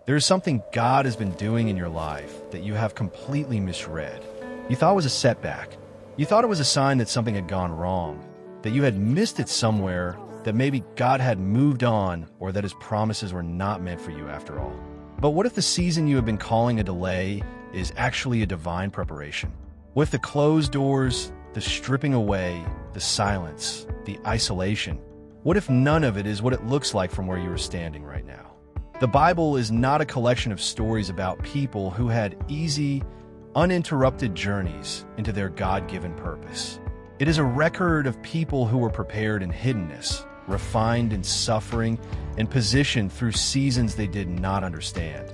There is something God has been doing in your life that you have completely misread. You thought it was a setback. You thought it was a sign that something had gone wrong, that you had missed it somewhere, that maybe God had moved on, or that his promises were not meant for you after all. But what if the season you have been calling a delay is actually a divine preparation? What if the closed doors, the stripping away, the silence, the isolation, what if none of it is what it looks like from where you are standing right now? The Bible is not a collection of stories about people who had easy, uninterrupted journeys into their God-given purpose. It is a record of people who were prepared in hiddenness, refined in suffering, and positioned through seasons they did not understand,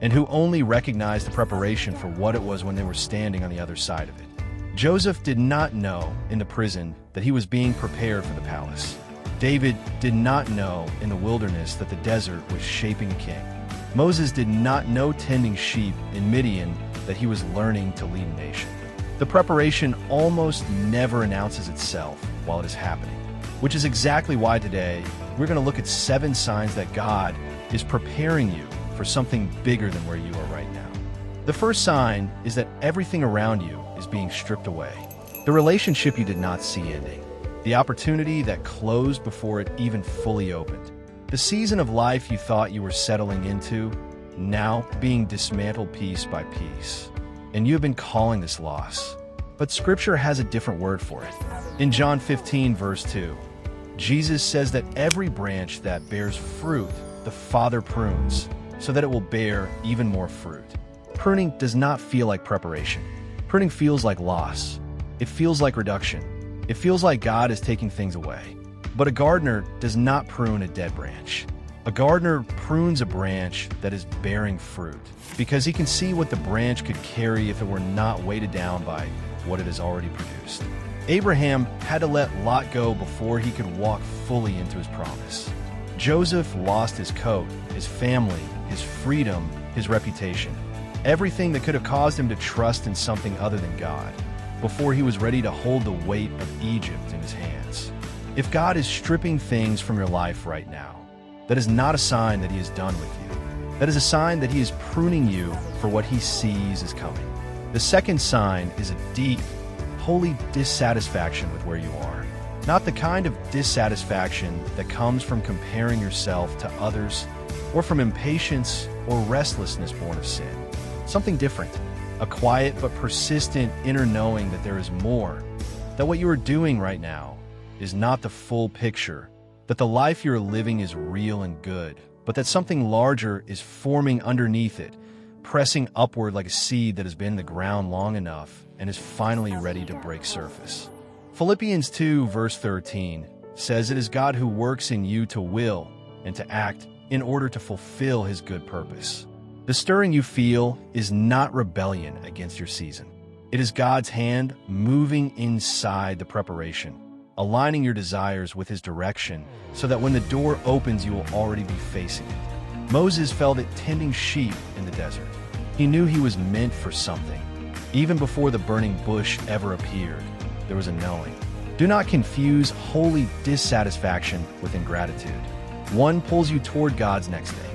and who only recognized the preparation for what it was when they were standing on the other side of it. Joseph did not know in the prison that he was being prepared for the palace. David did not know in the wilderness that the desert was shaping a king. Moses did not know tending sheep in Midian that he was learning to lead a nation. The preparation almost never announces itself while it is happening, which is exactly why today we're going to look at 7 signs that God is preparing you for something bigger than where you are right now. The first sign is that everything around you is being stripped away. The relationship you did not see ending, the opportunity that closed before it even fully opened, the season of life you thought you were settling into, now being dismantled piece by piece. And you have been calling this loss. But Scripture has a different word for it. In John 15, verse 2, Jesus says that every branch that bears fruit, the Father prunes, so that it will bear even more fruit. Pruning does not feel like preparation. Pruning feels like loss. It feels like reduction. It feels like God is taking things away. But a gardener does not prune a dead branch. A gardener prunes a branch that is bearing fruit because he can see what the branch could carry if it were not weighted down by what it has already produced. Abraham had to let Lot go before he could walk fully into his promise. Joseph lost his coat, his family, his freedom, his reputation, everything that could have caused him to trust in something other than God, before he was ready to hold the weight of Egypt in his hands. If God is stripping things from your life right now, that is not a sign that he is done with you. That is a sign that he is pruning you for what he sees is coming. The second sign is a deep, holy dissatisfaction with where you are. Not the kind of dissatisfaction that comes from comparing yourself to others or from impatience or restlessness born of sin. Something different, a quiet but persistent inner knowing that there is more, that what you are doing right now is not the full picture, that the life you're living is real and good, but that something larger is forming underneath it, pressing upward like a seed that has been in the ground long enough and is finally ready to break surface. Philippians 2, verse 13 says it is God who works in you to will and to act in order to fulfill his good purpose. The stirring you feel is not rebellion against your season. It is God's hand moving inside the preparation, aligning your desires with his direction so that when the door opens, you will already be facing it. Moses felt it tending sheep in the desert. He knew he was meant for something. Even before the burning bush ever appeared, there was a knowing. Do not confuse holy dissatisfaction with ingratitude. One pulls you toward God's next thing.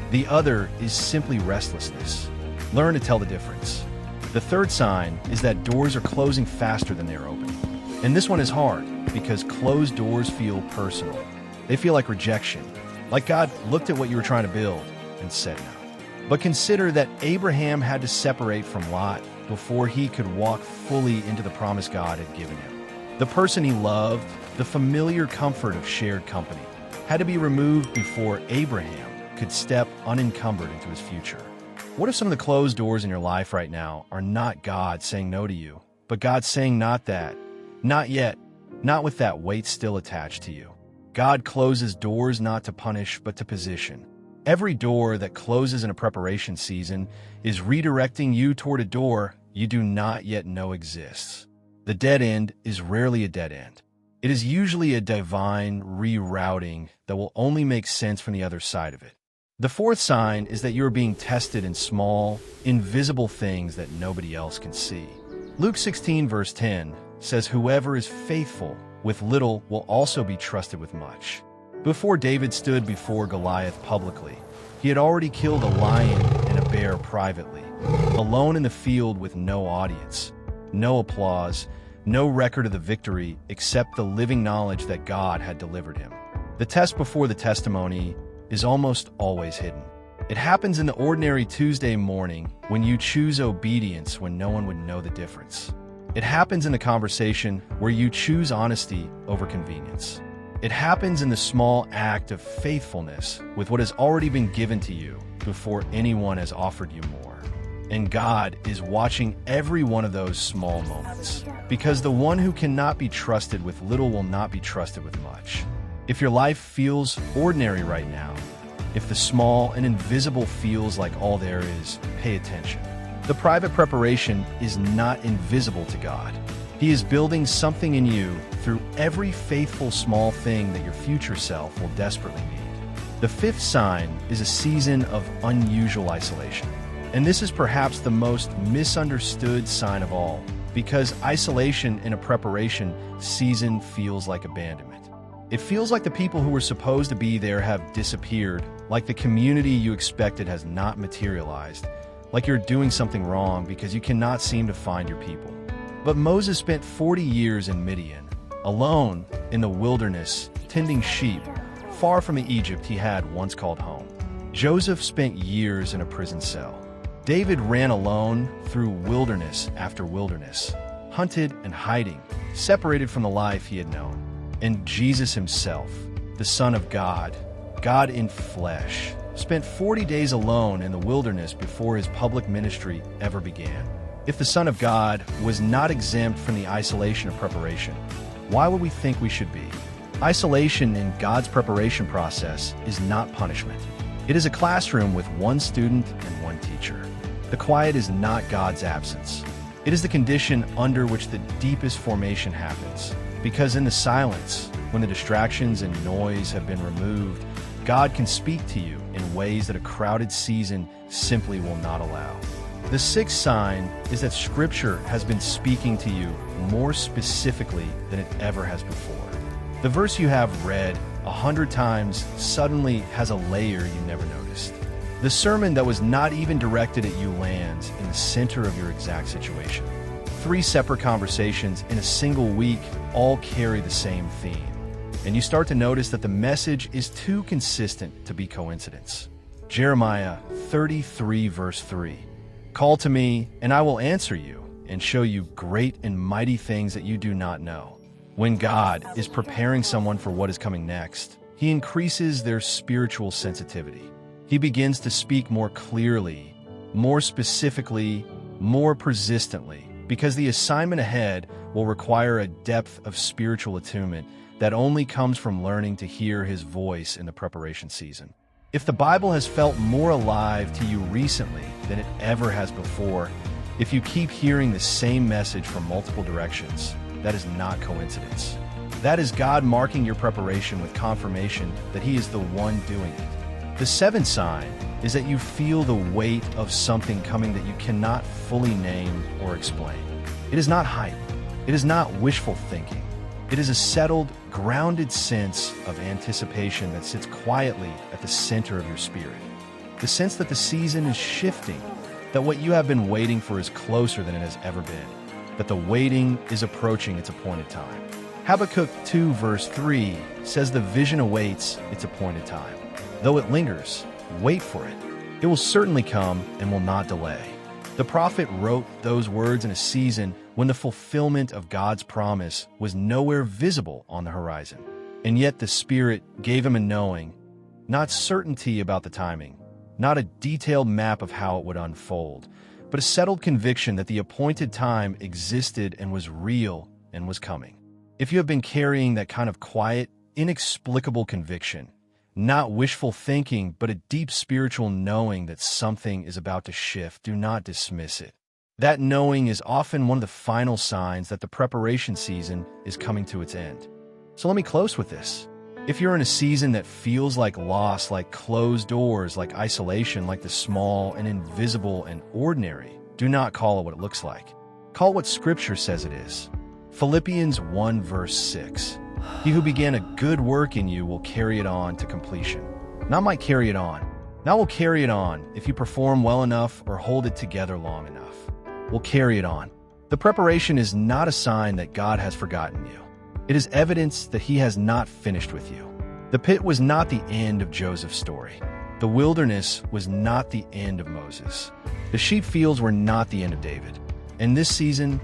The other is simply restlessness. Learn to tell the difference. The third sign is that doors are closing faster than they are opening. And this one is hard because closed doors feel personal. They feel like rejection, like God looked at what you were trying to build and said no. But consider that Abraham had to separate from Lot before he could walk fully into the promise God had given him. The person he loved, the familiar comfort of shared company, had to be removed before Abraham could step unencumbered into his future. What if some of the closed doors in your life right now are not God saying no to you, but God saying not that, not yet, not with that weight still attached to you? God closes doors not to punish, but to position. Every door that closes in a preparation season is redirecting you toward a door you do not yet know exists. The dead end is rarely a dead end. It is usually a divine rerouting that will only make sense from the other side of it. The fourth sign is that you are being tested in small, invisible things that nobody else can see. Luke 16, verse 10 says, "Whoever is faithful with little will also be trusted with much." Before David stood before Goliath publicly, He had already killed a lion and a bear privately, alone in the field with no audience, no applause, no record of the victory except the living knowledge that God had delivered him. The test before the testimony is almost always hidden. It happens in the ordinary Tuesday morning when you choose obedience when no one would know the difference. It happens in the conversation where you choose honesty over convenience. It happens in the small act of faithfulness with what has already been given to you before anyone has offered you more. And God is watching every one of those small moments, because the one who cannot be trusted with little will not be trusted with much. If your life feels ordinary right now, if the small and invisible feels like all there is, pay attention. The private preparation is not invisible to God. He is building something in you through every faithful small thing that your future self will desperately need. The fifth sign is a season of unusual isolation. And this is perhaps the most misunderstood sign of all, because isolation in a preparation season feels like abandonment. It feels like the people who were supposed to be there have disappeared, like the community you expected has not materialized, like you're doing something wrong because you cannot seem to find your people. But Moses spent 40 years in Midian, alone in the wilderness, tending sheep, far from the Egypt he had once called home. Joseph spent years in a prison cell. David ran alone through wilderness after wilderness, hunted and hiding, separated from the life he had known. And Jesus himself, the Son of God, God in flesh, spent 40 days alone in the wilderness before his public ministry ever began. If the Son of God was not exempt from the isolation of preparation, why would we think we should be? Isolation in God's preparation process is not punishment. It is a classroom with one student and one teacher. The quiet is not God's absence. It is the condition under which the deepest formation happens. Because in the silence, when the distractions and noise have been removed, God can speak to you in ways that a crowded season simply will not allow. The sixth sign is that Scripture has been speaking to you more specifically than it ever has before. The verse you have read 100 times suddenly has a layer you never noticed. The sermon that was not even directed at you lands in the center of your exact situation. 3 separate conversations in a single week all carry the same theme. And you start to notice that the message is too consistent to be coincidence. Jeremiah 33 verse 3. Call to me, and I will answer you, and show you great and mighty things that you do not know. When God is preparing someone for what is coming next, he increases their spiritual sensitivity. He begins to speak more clearly, more specifically, more persistently, because the assignment ahead will require a depth of spiritual attunement that only comes from learning to hear his voice in the preparation season. If the Bible has felt more alive to you recently than it ever has before, if you keep hearing the same message from multiple directions, that is not coincidence. That is God marking your preparation with confirmation that he is the one doing it. The seventh sign is that you feel the weight of something coming that you cannot fully name or explain. It is not hype. It is not wishful thinking. It is a settled, grounded sense of anticipation that sits quietly at the center of your spirit. The sense that the season is shifting, that what you have been waiting for is closer than it has ever been, that the waiting is approaching its appointed time. Habakkuk 2 verse 3 says the vision awaits its appointed time. Though it lingers, wait for it. It will certainly come and will not delay. The prophet wrote those words in a season when the fulfillment of God's promise was nowhere visible on the horizon. And yet the Spirit gave him a knowing, not certainty about the timing, not a detailed map of how it would unfold, but a settled conviction that the appointed time existed and was real and was coming. If you have been carrying that kind of quiet, inexplicable conviction, not wishful thinking, but a deep spiritual knowing that something is about to shift, do not dismiss it. That knowing is often one of the final signs that the preparation season is coming to its end. So let me close with this. If you're in a season that feels like loss, like closed doors, like isolation, like the small and invisible and ordinary, do not call it what it looks like. Call it what Scripture says it is. Philippians 1 verse 6. He who began a good work in you will carry it on to completion. Not might carry it on, Now we'll carry it on if you perform well enough or hold it together long enough. We'll carry it on. The preparation is not a sign that God has forgotten you. It is evidence that he has not finished with you. The pit was not the end of Joseph's story. The wilderness was not the end of Moses. The sheep fields were not the end of David. And this season,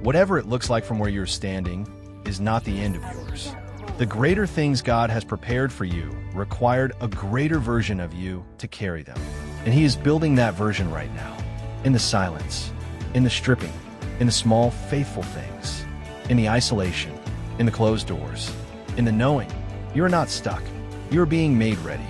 whatever it looks like from where you're standing, is not the end of yours. The greater things God has prepared for you required a greater version of you to carry them. And he is building that version right now. In the silence, in the stripping, in the small, faithful things, in the isolation, in the closed doors, in the knowing you are not stuck. You are being made ready.